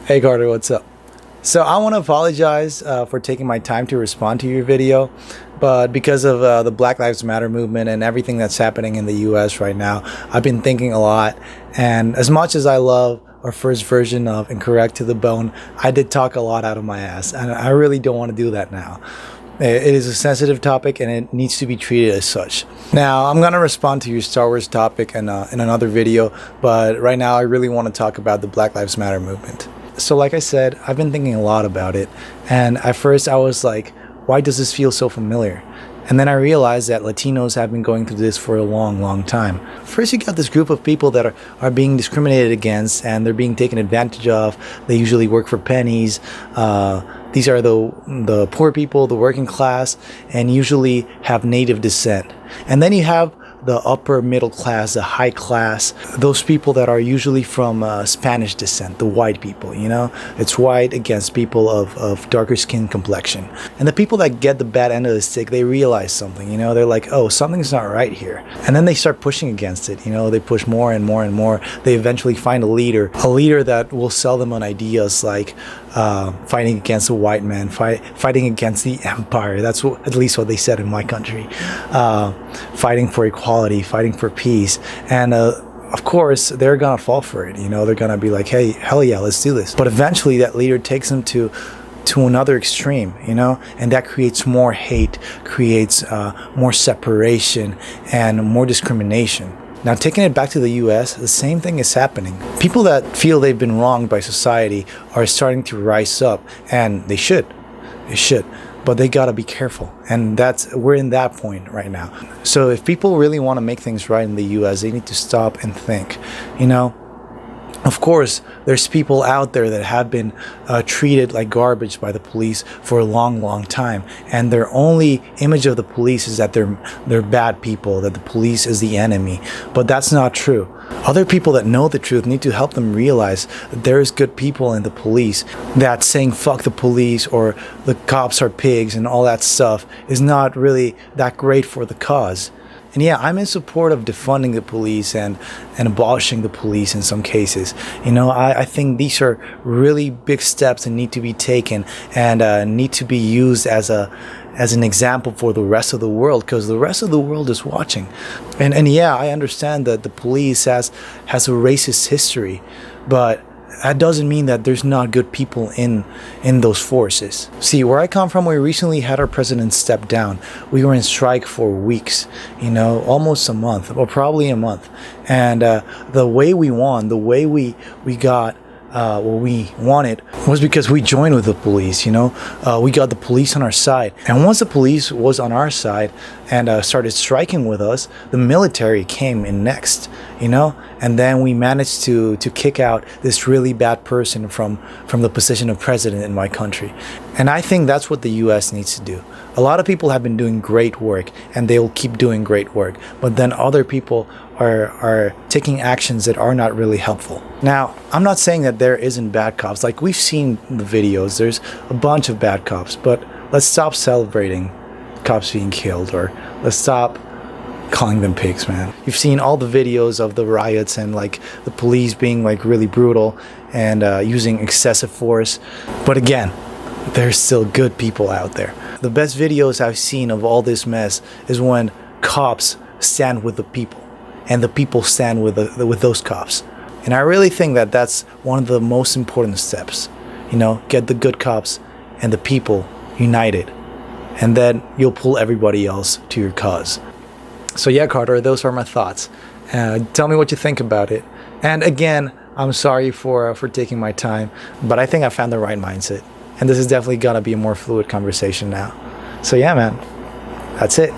Hey Carter, what's up? So I want to apologize for taking my time to respond to your video, but because of the Black Lives Matter movement and everything that's happening in the US right now, I've been thinking a lot. And as much as I love our first version of Incorrect to the Bone, I did talk a lot out of my ass, and I really don't want to do that now. It is a sensitive topic and it needs to be treated as such. Now, I'm going to respond to your Star Wars topic in another video, but right now I really want to talk about the Black Lives Matter movement. So like I said, I've been thinking a lot about it, and at first I was like, why does this feel so familiar? And then I realized that Latinos have been going through this for a long time. First, you got this group of people that are being discriminated against, and they're being taken advantage of. They usually work for pennies. These are the poor people, the working class, and usually have native descent. And then you have the upper middle class, the high class, those people that are usually from Spanish descent, the white people, you know? It's white against people of darker skin complexion. And the people that get the bad end of the stick, they realize something, you know? They're like, oh, something's not right here. And then they start pushing against it, you know? They push more and more and more. They eventually find a leader that will sell them on ideas like fighting against the white man, fighting against the empire. That's at least what they said in my country. Fighting for equality, fighting for peace. And of course, they're gonna fall for it. You know, they're gonna be like, hey, hell yeah, let's do this. But eventually that leader takes them to another extreme, you know, and that creates more hate, creates more separation and more discrimination. Now, taking it back to the US, the same thing is happening. People that feel they've been wronged by society are starting to rise up, and they should. But they gotta be careful, and we're in that point right now. So if people really want to make things right in the US, they need to stop and think, you know. Of course, there's people out there that have been treated like garbage by the police for a long time, and their only image of the police is that they're bad people, that the police is the enemy. But that's not true. Other people that know the truth need to help them realize that there's good people in the police, that saying fuck the police or the cops are pigs and all that stuff is not really that great for the cause. And yeah, I'm in support of defunding the police and abolishing the police in some cases. You know, I think these are really big steps that need to be taken and need to be used as an example for the rest of the world, because the rest of the world is watching. And yeah, I understand that the police has a racist history, but that doesn't mean that there's not good people in those forces. See, where I come from, we recently had our president step down. We were in strike for weeks, you know, almost a month, or probably a month. And the way we won, the way we got what we wanted was because we joined with the police, you know. We got the police on our side. And once the police was on our side and started striking with us, the military came in next, you know. And then we managed to kick out this really bad person from the position of president in my country. And I think that's what the US needs to do. A lot of people have been doing great work, and they will keep doing great work. But then other people are taking actions that are not really helpful. Now, I'm not saying that there isn't bad cops. Like, we've seen the videos, there's a bunch of bad cops, but let's stop celebrating cops being killed, or let's stop calling them pigs, man. You've seen all the videos of the riots and like the police being like really brutal and using excessive force. But again, there's still good people out there. The best videos I've seen of all this mess is when cops stand with the people and the people stand with those cops. And I really think that that's one of the most important steps. You know, get the good cops and the people united, and then you'll pull everybody else to your cause. So yeah, Carter, those are my thoughts. Tell me what you think about it. And again, I'm sorry for taking my time, but I think I found the right mindset. And this is definitely gonna be a more fluid conversation now. So yeah, man, that's it.